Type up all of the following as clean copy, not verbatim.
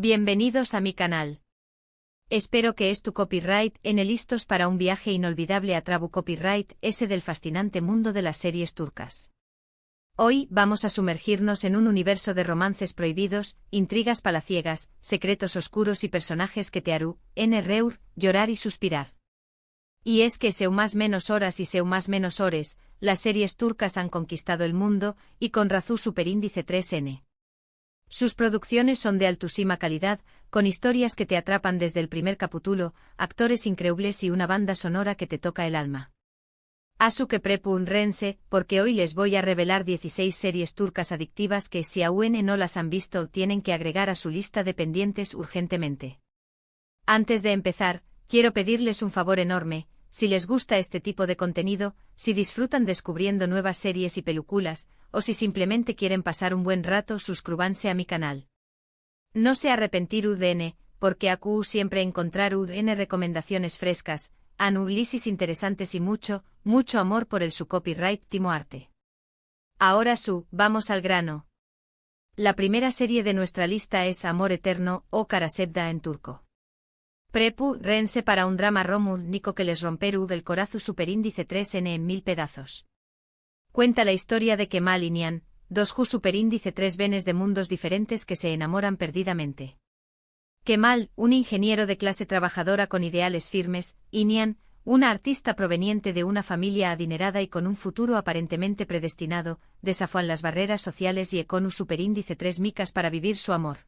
Bienvenidos a mi canal. Espero que tu copyright listos para un viaje inolvidable a Trabu Copyright del fascinante mundo de las series turcas. Hoy vamos a sumergirnos en un universo de romances prohibidos, intrigas palaciegas, secretos oscuros y personajes que te harán llorar y suspirar. Y es que seu más menos horas y seu más menos hores, las series turcas han conquistado el mundo, y con razón superíndice 3N. Sus producciones son de altísima calidad, con historias que te atrapan desde el primer capítulo, actores increíbles y una banda sonora que te toca el alma. Asu que prepárense, porque hoy les voy a revelar 16 series turcas adictivas que si aún no las han visto tienen que agregar a su lista de pendientes urgentemente. Antes de empezar, quiero pedirles un favor enorme. Si les gusta este tipo de contenido, si disfrutan descubriendo nuevas series y películas, o si simplemente quieren pasar un buen rato, suscríbanse a mi canal. No se arrepentirán, porque aquí siempre encontrarán recomendaciones frescas, análisis interesantes y mucho amor por su copyright timo arte. Ahora vamos al grano. La primera serie de nuestra lista es Amor Eterno, o Karasevda en turco. Prepárense para un drama romántico que les romperá el corazón superíndice 3N en 1000 pedazos. Cuenta la historia de Kemal y Nihan, dos superíndice 3 venes de mundos diferentes que se enamoran perdidamente. Kemal, un ingeniero de clase trabajadora con ideales firmes, y Nihan, una artista proveniente de una familia adinerada y con un futuro aparentemente predestinado, desafían las barreras sociales y con un superíndice 3 micas para vivir su amor.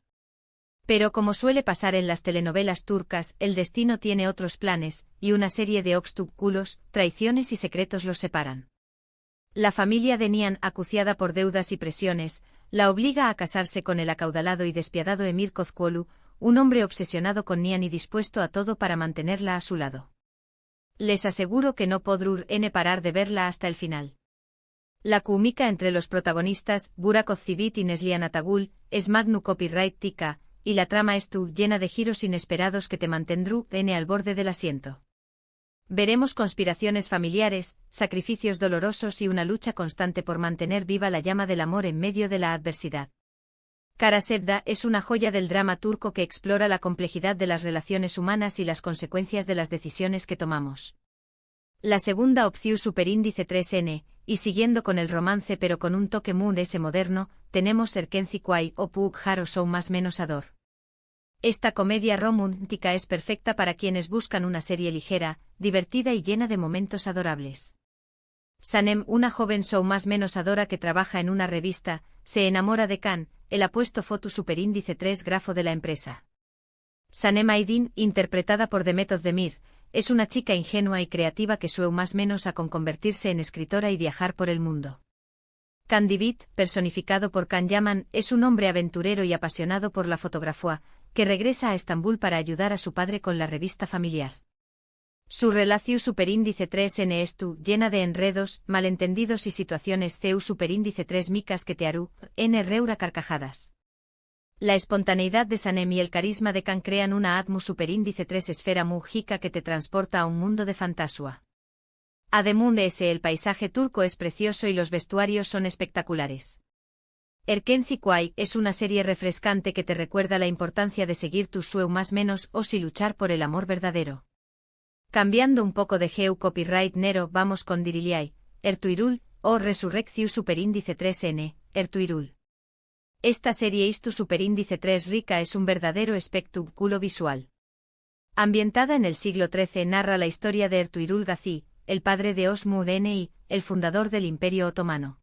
Pero como suele pasar en las telenovelas turcas, el destino tiene otros planes, y una serie de obstáculos, traiciones y secretos los separan. La familia de Nihan, acuciada por deudas y presiones, la obliga a casarse con el acaudalado y despiadado Emir Kozcuoğlu, un hombre obsesionado con Nihan y dispuesto a todo para mantenerla a su lado. Les aseguro que no podrán parar de verla hasta el final. La química entre los protagonistas, Burak Özçivit y Neslihan Atagul, es magnu copyright tica, y la trama es llena de giros inesperados que te mantendrán al borde del asiento. Veremos conspiraciones familiares, sacrificios dolorosos y una lucha constante por mantener viva la llama del amor en medio de la adversidad. Karasevda es una joya del drama turco que explora la complejidad de las relaciones humanas y las consecuencias de las decisiones que tomamos. La segunda opción superíndice 3N, y siguiendo con el romance pero con un toque muy moderno, tenemos Erkenci Kuay o Pug Haro Sou más menos ador. Esta comedia romántica es perfecta para quienes buscan una serie ligera, divertida y llena de momentos adorables. Sanem, una joven Sou más menos adora que trabaja en una revista, se enamora de Can, el apuesto foto superíndice 3 grafo de la empresa. Sanem Aydin, interpretada por Demet Özdemir, es una chica ingenua y creativa que sueña más menos a con convertirse en escritora y viajar por el mundo. Can Divit, personificado por Can Yaman, es un hombre aventurero y apasionado por la fotografía, que regresa a Estambul para ayudar a su padre con la revista familiar. Su relación superíndice 3N es llena de enredos, malentendidos y situaciones CU superíndice 3 micas que te harán reír a carcajadas. La espontaneidad de Sanem y el carisma de Can crean una atmu superíndice 3 esfera múgica que te transporta a un mundo de fantasía. Además el paisaje turco es precioso y los vestuarios son espectaculares. Erkenci Kuay es una serie refrescante que te recuerda la importancia de seguir tus sueños más menos o si luchar por el amor verdadero. Cambiando un poco de geu copyright nero vamos con Diriliay, Ertuğrul, o Resurrección superíndice 3N, Ertuğrul. Esta serie Istu superíndice 3 rica es un verdadero espectáculo visual. Ambientada en el siglo XIII narra la historia de Ertuğrul Gazi, el padre de Osman Dini, el fundador del Imperio Otomano.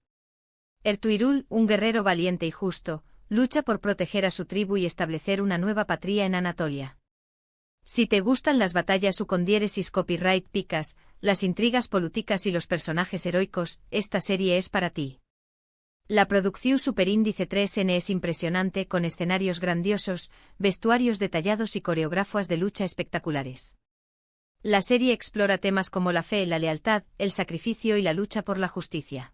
Ertuğrul, un guerrero valiente y justo, lucha por proteger a su tribu y establecer una nueva patria en Anatolia. Si te gustan las batallas ucondiéresis copyright picas, las intrigas políticas y los personajes heroicos, esta serie es para ti. La producción superíndice 3N es impresionante con escenarios grandiosos, vestuarios detallados y coreografías de lucha espectaculares. La serie explora temas como la fe, la lealtad, el sacrificio y la lucha por la justicia.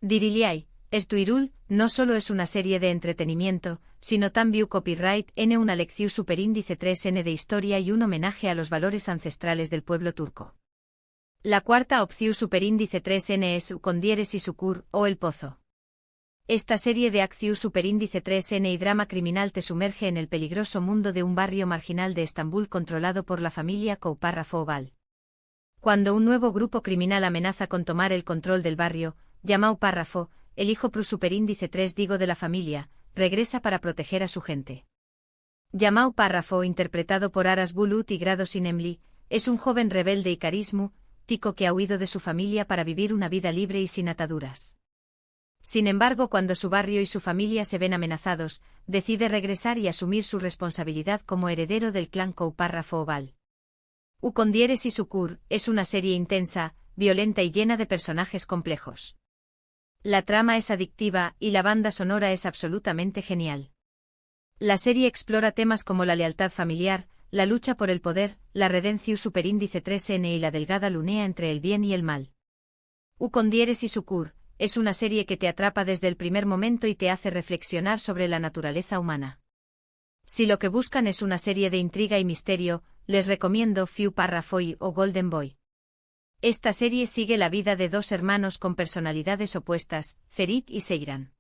Diriliay, Ertuğrul, no solo es una serie de entretenimiento, sino también copyright una lección superíndice 3N de historia y un homenaje a los valores ancestrales del pueblo turco. La cuarta opción superíndice 3N es Ucondiéresi Sukur, o El Pozo. Esta serie de acción superíndice 3N y drama criminal te sumerge en el peligroso mundo de un barrio marginal de Estambul controlado por la familia Koupárrafo-Oval. Cuando un nuevo grupo criminal amenaza con tomar el control del barrio, Yamal Párrafo, el hijo superíndice 3 digo de la familia, regresa para proteger a su gente. Yamal Párrafo, interpretado por Aras Bulut y Grado Sinemli, es un joven rebelde y carismático que ha huido de su familia para vivir una vida libre y sin ataduras. Sin embargo, cuando su barrio y su familia se ven amenazados, decide regresar y asumir su responsabilidad como heredero del clan Koupárrafo-Oval. Ukondieres y Sukur es una serie intensa, violenta y llena de personajes complejos. La trama es adictiva y la banda sonora es absolutamente genial. La serie explora temas como la lealtad familiar, la lucha por el poder, la redención superíndice 3N y la delgada línea entre el bien y el mal. Ukondieres y Sukur es una serie que te atrapa desde el primer momento y te hace reflexionar sobre la naturaleza humana. Si lo que buscan es una serie de intriga y misterio, les recomiendo Fiu Parrafoy o Golden Boy. Esta serie sigue la vida de dos hermanos con personalidades opuestas, Ferit y Seyran.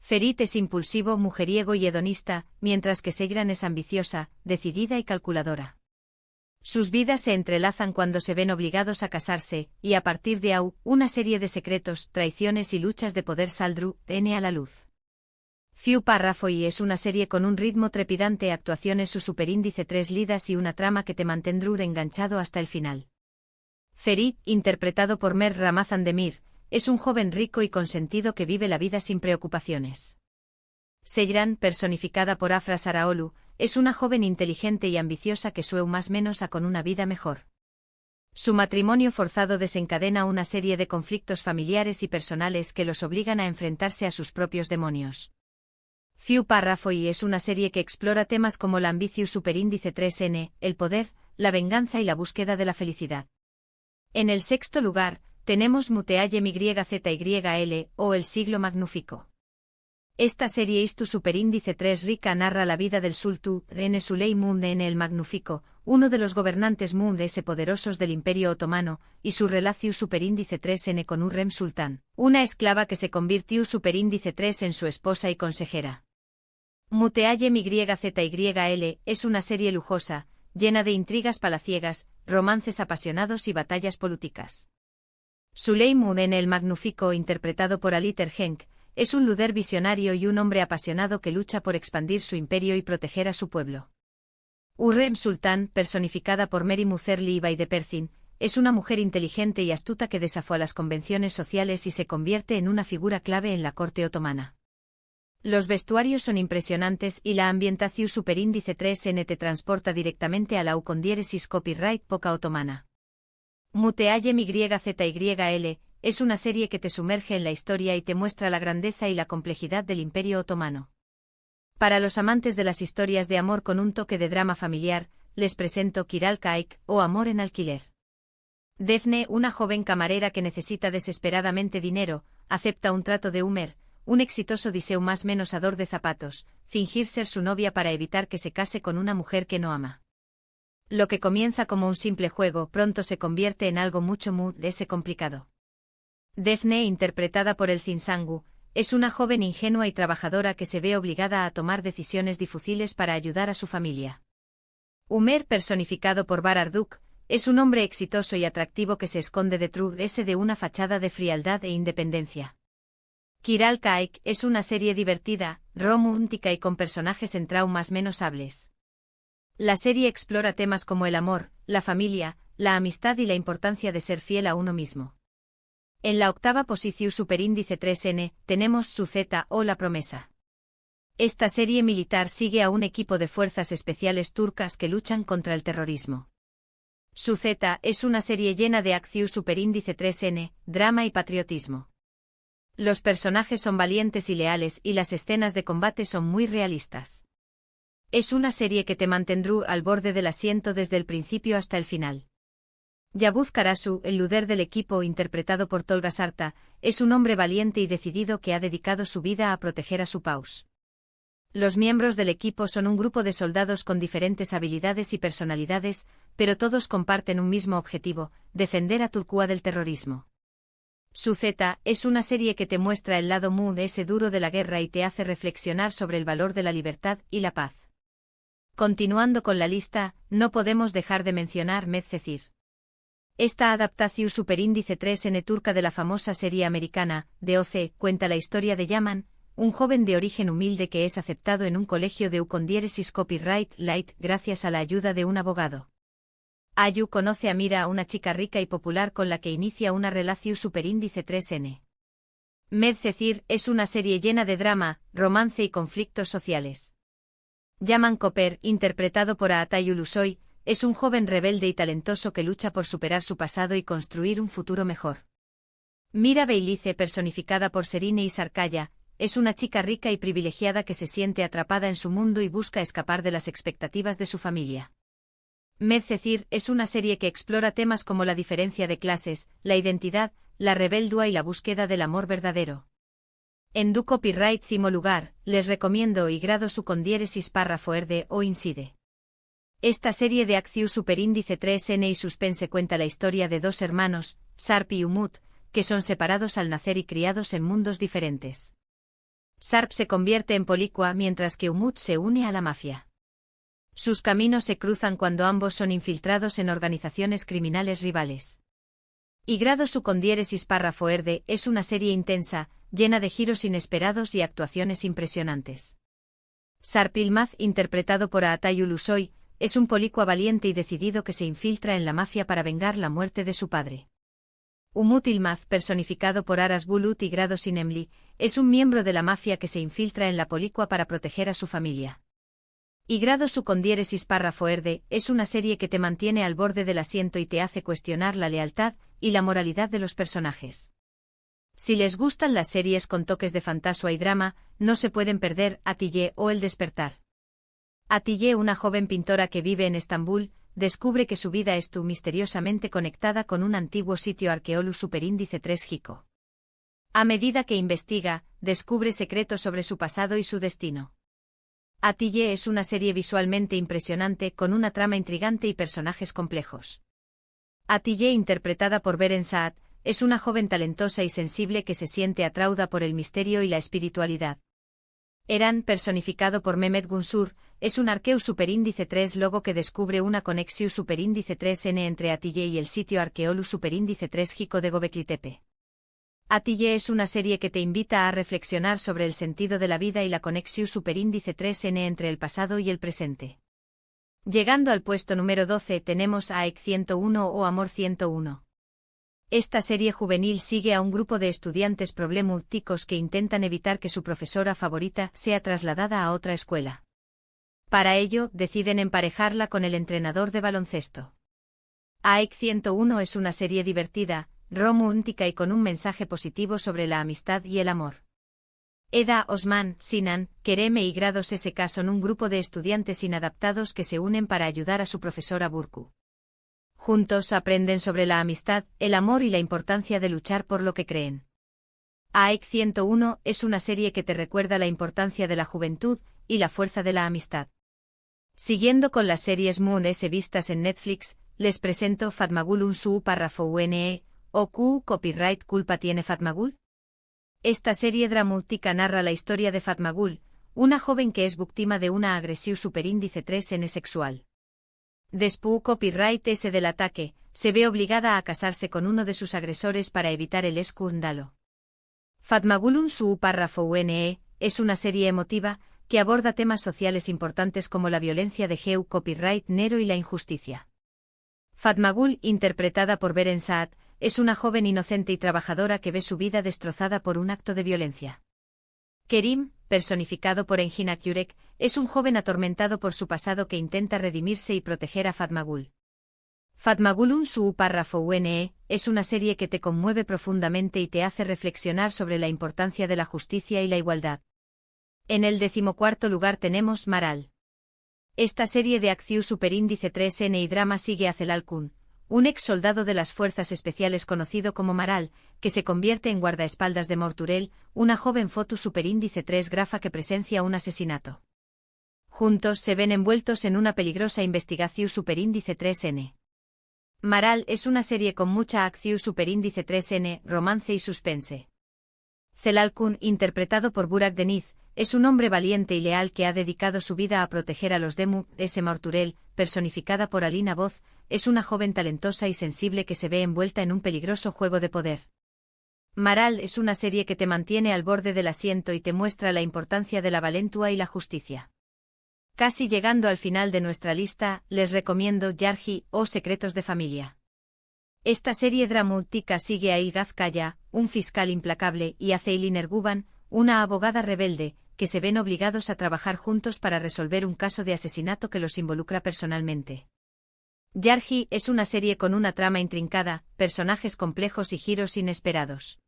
Ferit es impulsivo, mujeriego y hedonista, mientras que Seyran es ambiciosa, decidida y calculadora. Sus vidas se entrelazan cuando se ven obligados a casarse, y a partir de ahí, una serie de secretos, traiciones y luchas de poder saldrán a la luz. Fiu Parrafoy es una serie con un ritmo trepidante, actuaciones su superíndice 3 lidas y una trama que te mantendrá enganchado hasta el final. Ferit, interpretado por Mer Ramazan Demir, es un joven rico y consentido que vive la vida sin preocupaciones. Seyran, personificada por Afra Saraolu, es una joven inteligente y ambiciosa que sueña más menos a con una vida mejor. Su matrimonio forzado desencadena una serie de conflictos familiares y personales que los obligan a enfrentarse a sus propios demonios. Fiu Parrafoy es una serie que explora temas como la ambición superíndice 3N, el poder, la venganza y la búsqueda de la felicidad. En el sexto lugar, tenemos Muteaye MYZYL, o El siglo magnífico. Esta serie Istu superíndice 3 rica narra la vida del Sultán N. Süleyman N. el Magnífico, uno de los gobernantes Mundes poderosos del Imperio Otomano, y su relación superíndice 3N con Hürrem Sultán, una esclava que se convirtió superíndice 3 en su esposa y consejera. Muteaye MYZYL es una serie lujosa, llena de intrigas palaciegas, romances apasionados y batallas políticas. Süleyman N. el Magnífico, interpretado por Ali Tergenk, es un líder visionario y un hombre apasionado que lucha por expandir su imperio y proteger a su pueblo. Hürrem Sultán, personificada por Mary Muzerli y Baide Persin, es una mujer inteligente y astuta que desafía las convenciones sociales y se convierte en una figura clave en la corte otomana. Los vestuarios son impresionantes y la ambientación superíndice 3N te transporta directamente a la Ukondieresis copyright poca otomana. Muteaye MYZYL es una serie que te sumerge en la historia y te muestra la grandeza y la complejidad del Imperio Otomano. Para los amantes de las historias de amor con un toque de drama familiar, les presento Kiral Kaik, o Amor en alquiler. Defne, una joven camarera que necesita desesperadamente dinero, acepta un trato de Umer, un exitoso diseu más menos ador de zapatos, fingir ser su novia para evitar que se case con una mujer que no ama. Lo que comienza como un simple juego pronto se convierte en algo mucho más complicado. Defne, interpretada por el Zinsangu, es una joven ingenua y trabajadora que se ve obligada a tomar decisiones difíciles para ayudar a su familia. Umer, personificado por Bararduk, es un hombre exitoso y atractivo que se esconde detrás de una fachada de frialdad e independencia. Kiral Kaik es una serie divertida, romántica y con personajes en traumas menos hables. La serie explora temas como el amor, la familia, la amistad y la importancia de ser fiel a uno mismo. En la octava posición superíndice 3N, tenemos Suzeta o La Promesa. Esta serie militar sigue a un equipo de fuerzas especiales turcas que luchan contra el terrorismo. Suzeta es una serie llena de acción superíndice 3N, drama y patriotismo. Los personajes son valientes y leales y las escenas de combate son muy realistas. Es una serie que te mantendrá al borde del asiento desde el principio hasta el final. Yabuz Karasu, el líder del equipo interpretado por Tolga Sarta, es un hombre valiente y decidido que ha dedicado su vida a proteger a su paus. Los miembros del equipo son un grupo de soldados con diferentes habilidades y personalidades, pero todos comparten un mismo objetivo, defender a Turquía del terrorismo. Z es una serie que te muestra el lado Moon ese duro de la guerra y te hace reflexionar sobre el valor de la libertad y la paz. Continuando con la lista, no podemos dejar de mencionar Medcezir. Esta adaptación superíndice 3N turca de la famosa serie americana, DOC, cuenta la historia de Yaman, un joven de origen humilde que es aceptado en un colegio de U con diéresis copyright light gracias a la ayuda de un abogado. Ayu conoce a Mira, una chica rica y popular con la que inicia una relación superíndice 3N. Medcezir es una serie llena de drama, romance y conflictos sociales. Yaman Koper, interpretado por Atayu Ulusoy, es un joven rebelde y talentoso que lucha por superar su pasado y construir un futuro mejor. Mira Beylice, personificada por Serine Isarkaya, es una chica rica y privilegiada que se siente atrapada en su mundo y busca escapar de las expectativas de su familia. Medcezir es una serie que explora temas como la diferencia de clases, la identidad, la rebeldía y la búsqueda del amor verdadero. En du copyright cimo lugar, les recomiendo y grado su con diéresis párrafo erde o incide. Esta serie de acción superíndice 3N y suspense cuenta la historia de dos hermanos, Sarp y Umut, que son separados al nacer y criados en mundos diferentes. Sarp se convierte en policua mientras que Umut se une a la mafia. Sus caminos se cruzan cuando ambos son infiltrados en organizaciones criminales rivales. Y grado su con diéresis párrafo erde es una serie intensa, llena de giros inesperados y actuaciones impresionantes. Sarp Yılmaz, interpretado por Atayu Ulusoy, es un policua valiente y decidido que se infiltra en la mafia para vengar la muerte de su padre. Umut Yılmaz, personificado por Aras Bulut y Grado Sinemli, es un miembro de la mafia que se infiltra en la policua para proteger a su familia. Y grado su con diéresis párrafo erde es una serie que te mantiene al borde del asiento y te hace cuestionar la lealtad y la moralidad de los personajes. Si les gustan las series con toques de fantasía y drama, no se pueden perder Atiye o El despertar. Atiye, una joven pintora que vive en Estambul, descubre que su vida estuvo misteriosamente conectada con un antiguo sitio arqueológico superíndice 3 Jico. A medida que investiga, descubre secretos sobre su pasado y su destino. Atiye es una serie visualmente impresionante con una trama intrigante y personajes complejos. Atiye, interpretada por Beren Saat, es una joven talentosa y sensible que se siente atraída por el misterio y la espiritualidad. Eran, personificado por Mehmet Gunsur, es un arqueo superíndice 3 logo que descubre una conexión superíndice 3N entre Atiye y el sitio arqueológico superíndice 3 Jico de Göbekli Tepe. Atiye es una serie que te invita a reflexionar sobre el sentido de la vida y la conexión superíndice 3N entre el pasado y el presente. Llegando al puesto número 12 tenemos a EC 101 o Amor 101. Esta serie juvenil sigue a un grupo de estudiantes problemáticos que intentan evitar que su profesora favorita sea trasladada a otra escuela. Para ello, deciden emparejarla con el entrenador de baloncesto. AEC 101 es una serie divertida, romántica y con un mensaje positivo sobre la amistad y el amor. Eda, Osman, Sinan, Kereme y Grados SK son un grupo de estudiantes inadaptados que se unen para ayudar a su profesora Burku. Juntos aprenden sobre la amistad, el amor y la importancia de luchar por lo que creen. AEC 101 es una serie que te recuerda la importancia de la juventud y la fuerza de la amistad. Siguiendo con las series Moon S vistas en Netflix, les presento Fatmagul Unsu párrafo UNE, o Q copyright culpa tiene Fatmagul. Esta serie dramática narra la historia de Fatmagul, una joven que es víctima de una agresión superíndice 3N sexual. Después copyright S del ataque, se ve obligada a casarse con uno de sus agresores para evitar el escándalo. Fatmagul Unsu párrafo UNE es una serie emotiva que aborda temas sociales importantes como la violencia de género, copyright negro y la injusticia. Fatmagul, interpretada por Beren Saat, es una joven inocente y trabajadora que ve su vida destrozada por un acto de violencia. Kerim, personificado por Engin Akyurek, es un joven atormentado por su pasado que intenta redimirse y proteger a Fatmagul. Fatmagul Unsu párrafo UNE es una serie que te conmueve profundamente y te hace reflexionar sobre la importancia de la justicia y la igualdad. En el 14º lugar tenemos Maral. Esta serie de acción superíndice 3N y drama sigue a Celal Kun, un ex soldado de las fuerzas especiales conocido como Maral, que se convierte en guardaespaldas de Morturel, una joven foto superíndice 3 grafa que presencia un asesinato. Juntos se ven envueltos en una peligrosa investigación superíndice 3N. Maral es una serie con mucha acción superíndice 3N, romance y suspense. Celal Kun, interpretado por Burak Deniz, es un hombre valiente y leal que ha dedicado su vida a proteger a los Demu. S. Marturell, personificada por Alina Voz, es una joven talentosa y sensible que se ve envuelta en un peligroso juego de poder. Maral es una serie que te mantiene al borde del asiento y te muestra la importancia de la valentía y la justicia. Casi llegando al final de nuestra lista, les recomiendo Yarji o Secretos de Familia. Esta serie dramática sigue a Ilgaz Kaya, un fiscal implacable, y a Ceylin Erguvan, una abogada rebelde, que se ven obligados a trabajar juntos para resolver un caso de asesinato que los involucra personalmente. Yarji es una serie con una trama intrincada, personajes complejos y giros inesperados.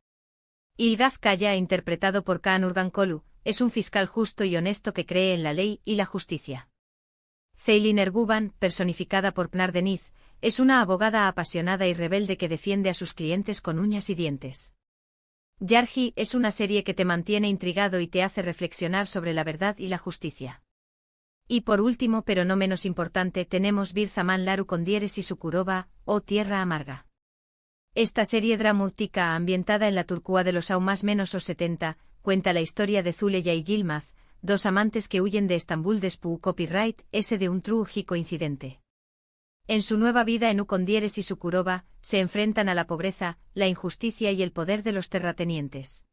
Ilgaz Kaya, interpretado por Kaan Urgankolu, es un fiscal justo y honesto que cree en la ley y la justicia. Ceylin Erguvan, personificada por Pınar Deniz, es una abogada apasionada y rebelde que defiende a sus clientes con uñas y dientes. Yarji es una serie que te mantiene intrigado y te hace reflexionar sobre la verdad y la justicia. Y por último, pero no menos importante, tenemos Bir Zaman Laru con Diéresi Sukurova, o Tierra Amarga. Esta serie dramática ambientada en la Turquía de los más menos 70, cuenta la historia de Zuleya y Yilmaz, dos amantes que huyen de Estambul después copyright S de un trágico incidente. En su nueva vida en Ukondieres y Sukurova, se enfrentan a la pobreza, la injusticia y el poder de los terratenientes.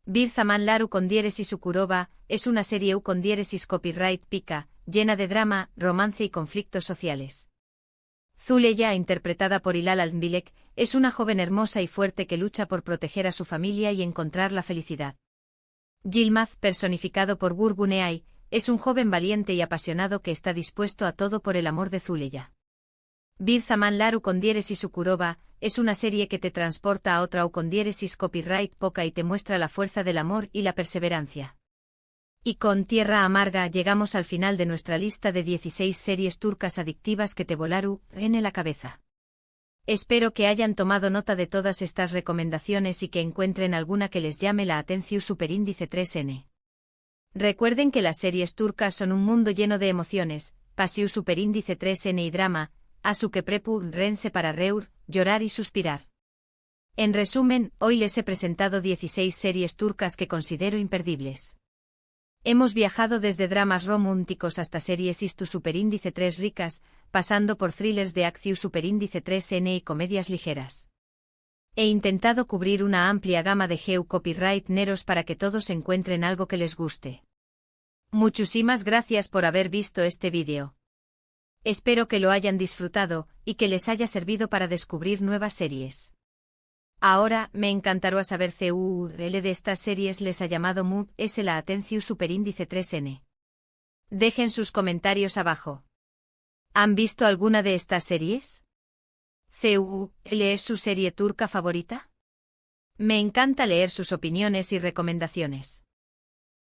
Bir Zaman Laru Ukondieres y Sukurova es una serie Ukondieresis copyright pica, llena de drama, romance y conflictos sociales. Zuleya, interpretada por Hilal Almbilek, es una joven hermosa y fuerte que lucha por proteger a su familia y encontrar la felicidad. Yilmaz, personificado por Gurguneay, es un joven valiente y apasionado que está dispuesto a todo por el amor de Zuleya. Bir Zaman Laru Ukondieresis Sukurova es una serie que te transporta a otra Ukondieresis copyright poca y te muestra la fuerza del amor y la perseverancia. Y con Tierra Amarga llegamos al final de nuestra lista de 16 series turcas adictivas que te volaron en la cabeza. Espero que hayan tomado nota de todas estas recomendaciones y que encuentren alguna que les llame la atención superíndice 3N. Recuerden que las series turcas son un mundo lleno de emociones, pasión superíndice 3N y drama, a su que prepu rense para reur, llorar y suspirar. En resumen, hoy les he presentado 16 series turcas que considero imperdibles. Hemos viajado desde dramas románticos hasta series istu superíndice 3 ricas, pasando por thrillers de acción superíndice 3N y comedias ligeras. He intentado cubrir una amplia gama de geo copyright neros para que todos encuentren algo que les guste. Muchísimas gracias por haber visto este vídeo. Espero que lo hayan disfrutado y que les haya servido para descubrir nuevas series. Ahora, me encantará saber cuál de estas series les ha llamado mucho la atención superíndice 3N. Dejen sus comentarios abajo. ¿Han visto alguna de estas series? ¿Cuál es su serie turca favorita? Me encanta leer sus opiniones y recomendaciones.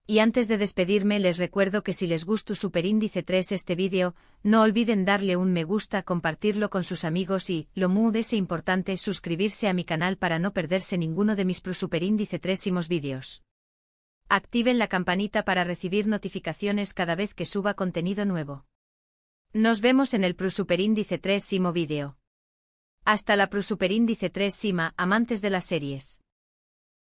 Y antes de despedirme les recuerdo que si les gustó superíndice 3 este vídeo, no olviden darle un me gusta, compartirlo con sus amigos y, lo muy importante, suscribirse a mi canal para no perderse ninguno de mis superíndice 3 vídeos. Activen la campanita para recibir notificaciones cada vez que suba contenido nuevo. Nos vemos en el superíndice 3 vídeo. Hasta la superíndice 3 amantes de las series.